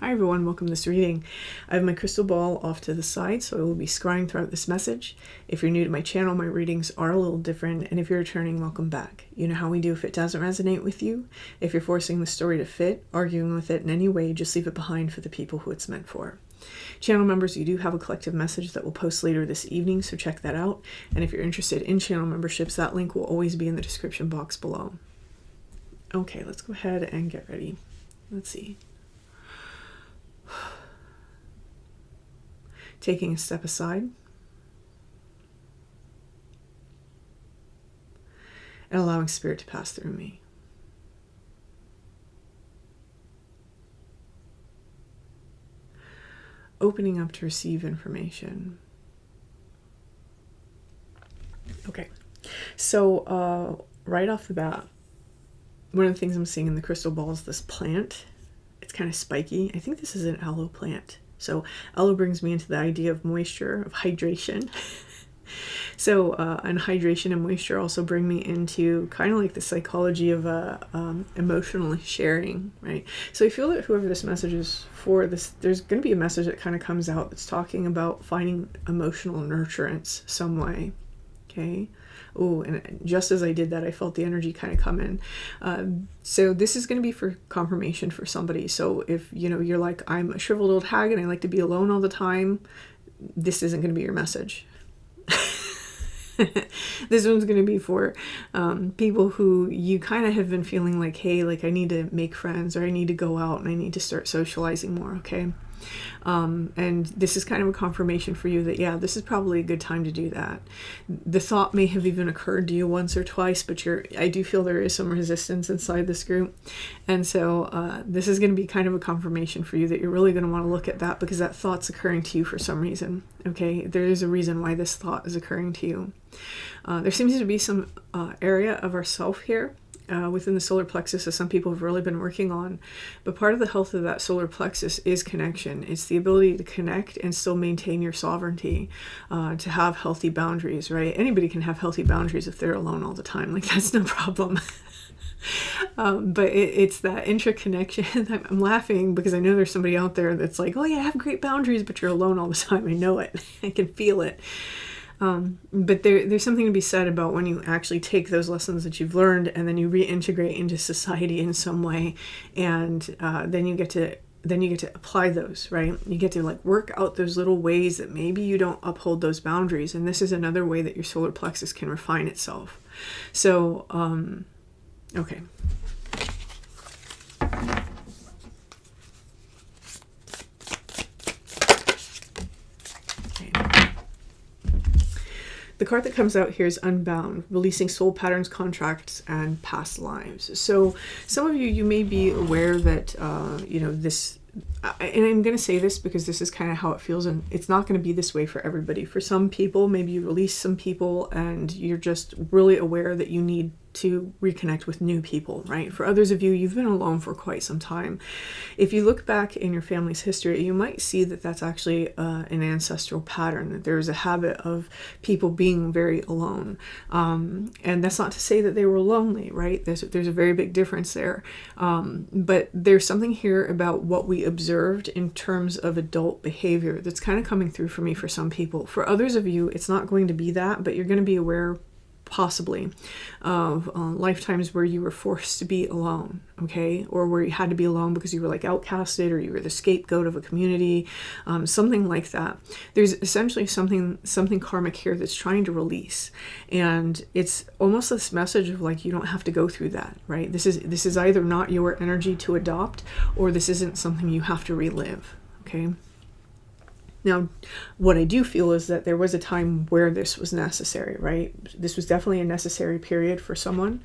Hi everyone, welcome to this reading. I have my crystal ball off to the side, so I will be scrying throughout this message. If you're new to my channel, my readings are a little different, and if you're returning, welcome back. You know how we do if it doesn't resonate with you. If you're forcing the story to fit, arguing with it in any way, just leave it behind for the people who it's meant for. Channel members, you do have a collective message that will post later this evening, so check that out. And if you're interested in channel memberships, that link will always be in the description box below. Okay, let's go ahead and get ready. Let's see. Taking a step aside and allowing spirit to pass through me. Opening up to receive information. Okay, so right off the bat, one of the things I'm seeing in the crystal ball is this plant. It's kind of spiky. I think this is an aloe plant. So aloe brings me into the idea of moisture, of hydration. So and hydration and moisture also bring me into kind of like the psychology of emotional sharing, right? So I feel that whoever this message is for, there's going to be a message that kind of comes out that's talking about finding emotional nurturance some way, okay? Oh, and just as I did that, I felt the energy kind of come in. So this is going to be for confirmation for somebody. So if, you know, you're like, I'm a shriveled old hag and I like to be alone all the time, this isn't going to be your message. This one's going to be for people who you kind of have been feeling like, hey, like I need to make friends, or I need to go out and I need to start socializing more, okay? And this is kind of a confirmation for you that, yeah, this is probably a good time to do that. The thought may have even occurred to you once or twice, but I do feel there is some resistance inside this group. And so this is going to be kind of a confirmation for you that you're really going to want to look at that, because that thought's occurring to you for some reason. Okay, there is a reason why this thought is occurring to you. There seems to be some area of ourself here within the solar plexus that some people have really been working on. But part of the health of that solar plexus is connection. It's the ability to connect and still maintain your sovereignty, to have healthy boundaries, right? Anybody can have healthy boundaries if they're alone all the time. Like, that's no problem. But it's that intra-connection. I'm laughing because I know there's somebody out there that's like, oh yeah, I have great boundaries, but you're alone all the time. I know it. I can feel it. But there's something to be said about when you actually take those lessons that you've learned and then you reintegrate into society in some way, and then you get to apply those, right? You get to like work out those little ways that maybe you don't uphold those boundaries, and this is another way that your solar plexus can refine itself. So okay. The card that comes out here is Unbound, releasing soul patterns, contracts, and past lives. So some of you may be aware that, you know, this, and I'm going to say this because this is kind of how it feels, and it's not going to be this way for everybody. For some people, maybe you release some people and you're just really aware that you need to reconnect with new people, right? For others of you, you've been alone for quite some time. If you look back in your family's history, you might see that that's actually an ancestral pattern, that there's a habit of people being very alone. And that's not to say that they were lonely, right? There's a very big difference there. But there's something here about what we observed in terms of adult behavior that's kind of coming through for me for some people. For others of you, it's not going to be that, but you're going to be aware possibly of lifetimes where you were forced to be alone, okay, or where you had to be alone because you were like outcasted, or you were the scapegoat of a community, something like that. There's essentially something karmic here that's trying to release, and it's almost this message of like, you don't have to go through that, right? This is either not your energy to adopt, or this isn't something you have to relive, okay? Now, what I do feel is that there was a time where this was necessary, right? This was definitely a necessary period for someone,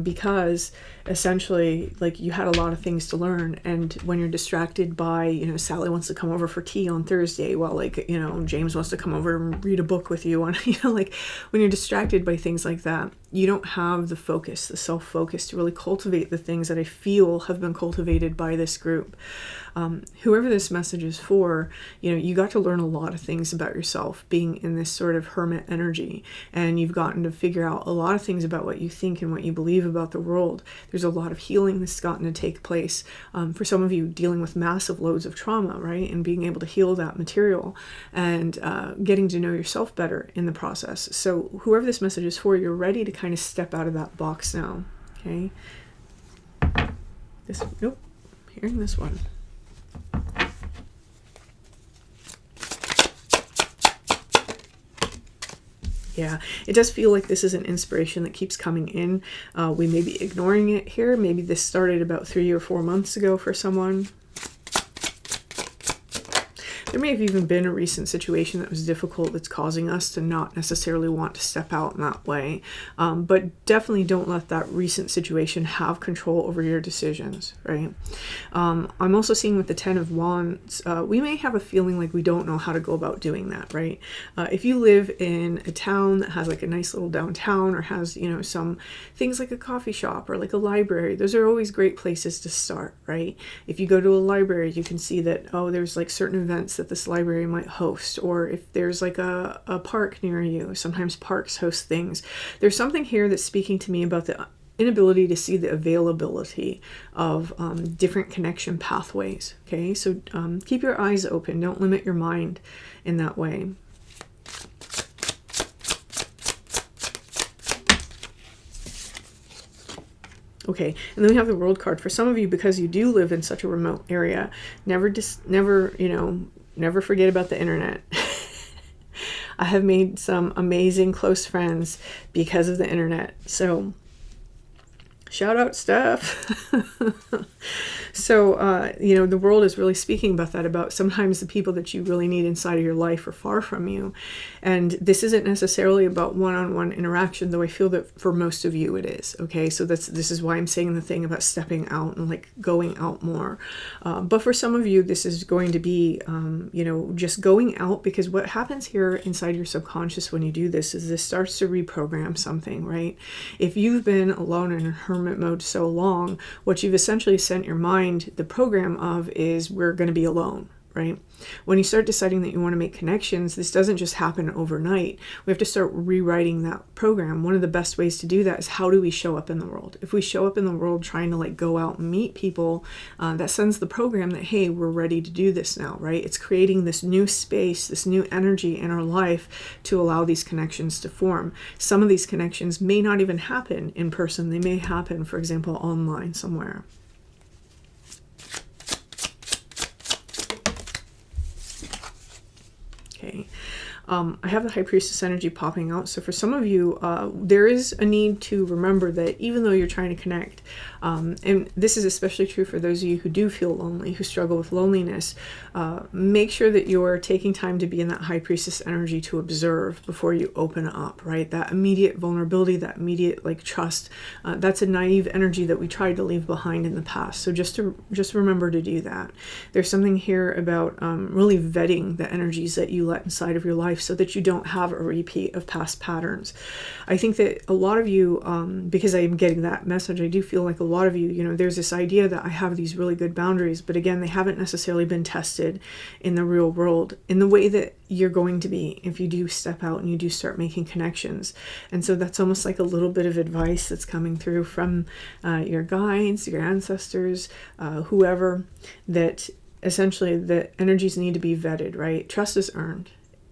because essentially, like, you had a lot of things to learn, and when you're distracted by, you know, Sally wants to come over for tea on Thursday, while, like, you know, James wants to come over and read a book with you on, you know, like, when you're distracted by things like that, you don't have the focus, the self-focus to really cultivate the things that I feel have been cultivated by this group. Whoever this message is for, you know, you got to learn a lot of things about yourself being in this sort of hermit energy, and you've gotten to figure out a lot of things about what you think and what you believe about the world. There's a lot of healing that's gotten to take place. For some of you, dealing with massive loads of trauma, right? And being able to heal that material and getting to know yourself better in the process. So whoever this message is for, you're ready to kind of step out of that box now, okay? Nope, hearing this one. Yeah, it does feel like this is an inspiration that keeps coming in. We may be ignoring it here. Maybe this started about 3 or 4 months ago for someone. There may have even been a recent situation that was difficult that's causing us to not necessarily want to step out in that way. But definitely don't let that recent situation have control over your decisions, right? I'm also seeing with the Ten of Wands, we may have a feeling like we don't know how to go about doing that, right? If you live in a town that has like a nice little downtown or has, you know, some things like a coffee shop or like a library, those are always great places to start, right? If you go to a library, you can see that, oh, there's like certain events that this library might host, or if there's like a park near you, sometimes parks host things. There's something here that's speaking to me about the inability to see the availability of different connection pathways, okay? So keep your eyes open, don't limit your mind in that way. Okay, and then we have the World card. For some of you, because you do live in such a remote area, never forget about the internet. I have made some amazing close friends because of the internet. So shout out Steph. So, you know, the world is really speaking about that, about sometimes the people that you really need inside of your life are far from you. And this isn't necessarily about one-on-one interaction, though I feel that for most of you it is. Okay, so this is why I'm saying the thing about stepping out and like going out more. But for some of you, this is going to be, you know, just going out, because what happens here inside your subconscious when you do this is this starts to reprogram something, right? If you've been alone in hermit mode so long, what you've essentially sent your mind the program of is, we're going to be alone, right? When you start deciding that you want to make connections, this doesn't just happen overnight. We have to start rewriting that program. One of the best ways to do that is, how do we show up in the world? If we show up in the world trying to like go out and meet people, that sends the program that, hey, we're ready to do this now, right? It's creating this new space, this new energy in our life to allow these connections to form. Some of these connections may not even happen in person. They may happen, for example, online somewhere. Okay. I have the High Priestess energy popping out. So for some of you, there is a need to remember that even though you're trying to connect, and this is especially true for those of you who do feel lonely, who struggle with loneliness, make sure that you're taking time to be in that High Priestess energy to observe before you open up, right? That immediate vulnerability, that immediate like trust, that's a naive energy that we tried to leave behind in the past. So just remember to do that. There's something here about really vetting the energies that you let inside of your life, so that you don't have a repeat of past patterns. I think that a lot of you, because I'm getting that message, I do feel like a lot of you, you know, there's this idea that I have these really good boundaries, but again, they haven't necessarily been tested in the real world in the way that you're going to be if you do step out and you do start making connections. And so that's almost like a little bit of advice that's coming through from your guides, your ancestors, whoever, that essentially the energies need to be vetted, right? Trust is earned.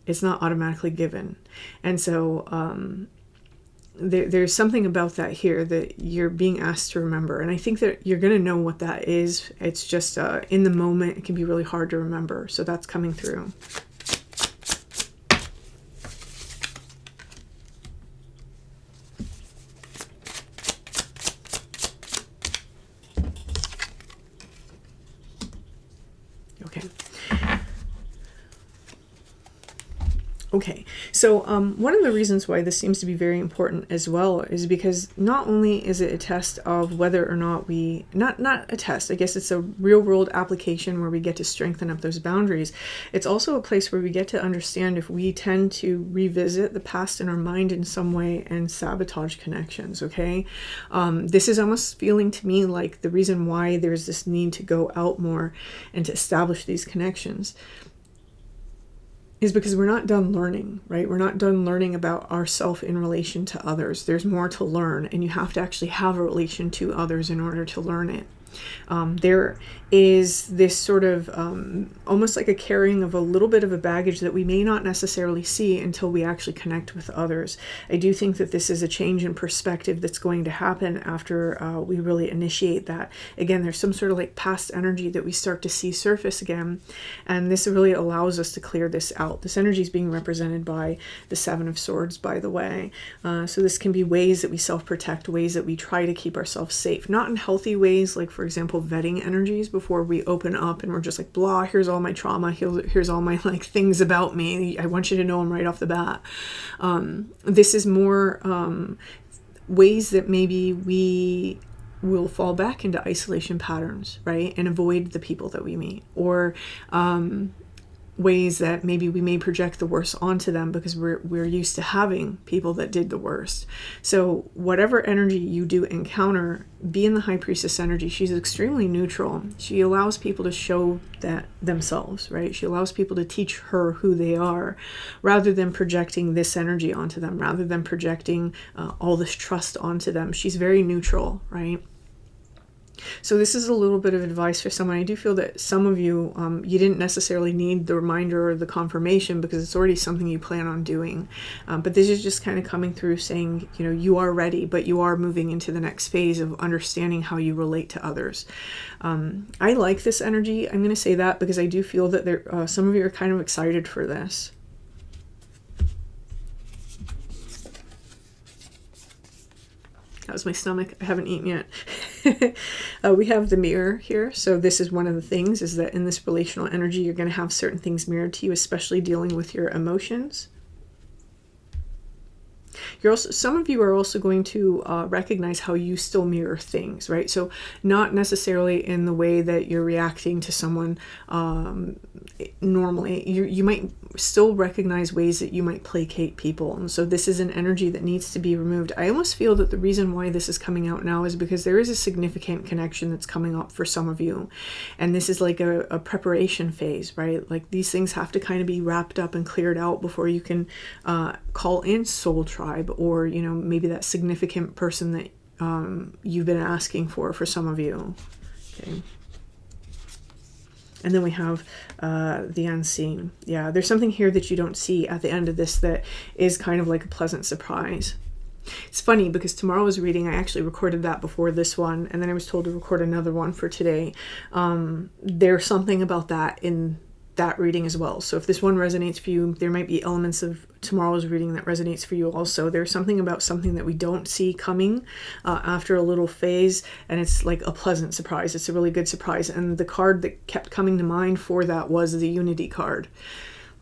It's not automatically given. And so there's something about that here that you're being asked to remember. And I think that you're going to know what that is. It's just in the moment, it can be really hard to remember. So that's coming through. Okay, so one of the reasons why this seems to be very important as well is because not only is it a test of whether or not not a test, I guess it's a real world application where we get to strengthen up those boundaries. It's also a place where we get to understand if we tend to revisit the past in our mind in some way and sabotage connections, okay? This is almost feeling to me like the reason why there's this need to go out more and to establish these connections is because we're not done learning, right? We're not done learning about ourselves in relation to others. There's more to learn, and you have to actually have a relation to others in order to learn it. There is this sort of almost like a carrying of a little bit of a baggage that we may not necessarily see until we actually connect with others. I do think that this is a change in perspective that's going to happen after we really initiate that. Again, there's some sort of like past energy that we start to see surface again, and this really allows us to clear this out. This energy is being represented by the Seven of Swords, by the way. So this can be ways that we self-protect, ways that we try to keep ourselves safe, not in healthy ways, like for example vetting energies before we open up and we're just like, blah, here's all my trauma, here's all my like things about me, I want you to know them right off the bat. This is more ways that maybe we will fall back into isolation patterns, right, and avoid the people that we meet, or ways that maybe we may project the worst onto them because we're used to having people that did the worst. So whatever energy you do encounter, be in the High Priestess energy. She's extremely neutral. She allows people to show that themselves, right? She allows people to teach her who they are, rather than projecting this energy onto them, rather than projecting all this trust onto them. She's very neutral, right? So this is a little bit of advice for someone. I do feel that some of you, you didn't necessarily need the reminder or the confirmation because it's already something you plan on doing. But this is just kind of coming through saying, you know, you are ready, but you are moving into the next phase of understanding how you relate to others. I like this energy. I'm going to say that because I do feel that some of you are kind of excited for this. That was my stomach. I haven't eaten yet. We have the mirror here. So this is one of the things, is that in this relational energy, you're going to have certain things mirrored to you, especially dealing with your emotions. Some of you are also going to recognize how you still mirror things, right? So not necessarily in the way that you're reacting to someone normally. You might still recognize ways that you might placate people. And so this is an energy that needs to be removed. I almost feel that the reason why this is coming out now is because there is a significant connection that's coming up for some of you. And this is like a preparation phase, right? Like these things have to kind of be wrapped up and cleared out before you can call in soul tribe, or, you know, maybe that significant person that you've been asking for some of you. Okay. And then we have the unseen. Yeah, there's something here that you don't see at the end of this that is kind of like a pleasant surprise. It's funny because tomorrow's reading, I actually recorded that before this one, and then I was told to record another one for today. There's something about that in that reading as well. So if this one resonates for you, there might be elements of tomorrow's reading that resonates for you also. There's something about something that we don't see coming after a little phase, and it's like a pleasant surprise. It's a really good surprise. And the card that kept coming to mind for that was the Unity card.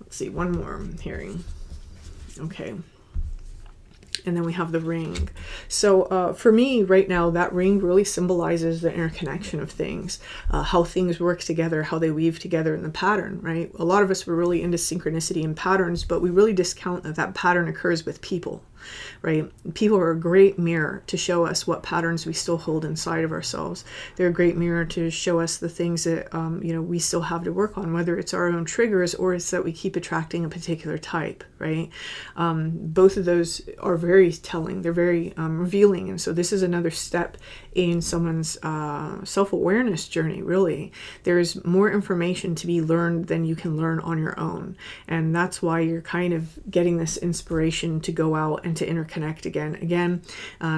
Let's see, one more I'm hearing. Okay. And then we have the ring. So for me right now, that ring really symbolizes the interconnection of things, how things work together, how they weave together in the pattern, right? A lot of us were really into synchronicity and patterns, but we really discount that pattern occurs with people, right? People are a great mirror to show us what patterns we still hold inside of ourselves. They're a great mirror to show us the things that, you know, we still have to work on, whether it's our own triggers or it's that we keep attracting a particular type, right? Both of those are very telling. They're very revealing. And so this is another step in someone's self-awareness journey, really. There's more information to be learned than you can learn on your own. And that's why you're kind of getting this inspiration to go out and to interconnect again. Again,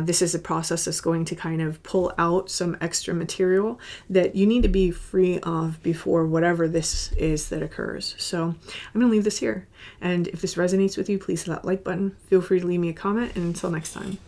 this is a process that's going to kind of pull out some extra material that you need to be free of before whatever this is that occurs. So I'm going to leave this here. And if this resonates with you, please hit that like button. Feel free to leave me a comment, and until next time.